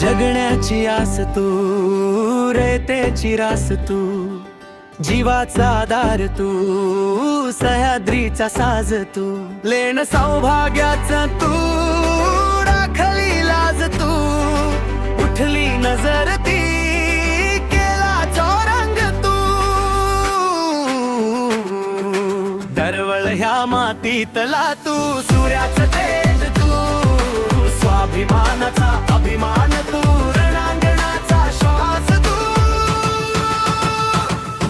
जगण्याची आस तू, रेतेची रास तू, जीवाचा आधार तू, सह्याद्रीचा साज तू, लेण सौभाग्याचा तू, राखली लाज तू, उठली नजर ती केला चौरंग तू, दरवळ ह्या मातीतला तू, सूर्याचं तेज तू, स्वाभिमानाचा अभिमान तू, रणांगणाचा श्वास तू,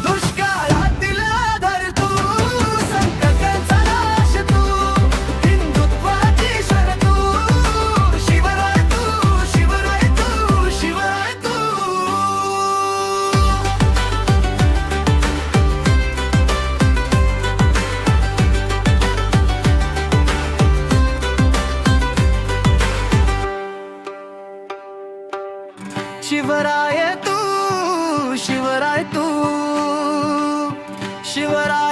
दुष्काळातील आधार तू, संकटांचा नाश तू, हिंदुत्वाची शर तू, शिवराय तू, शिवराय तू, शिवराय तू. शिवराय तू, शिवराय तू, शिवराय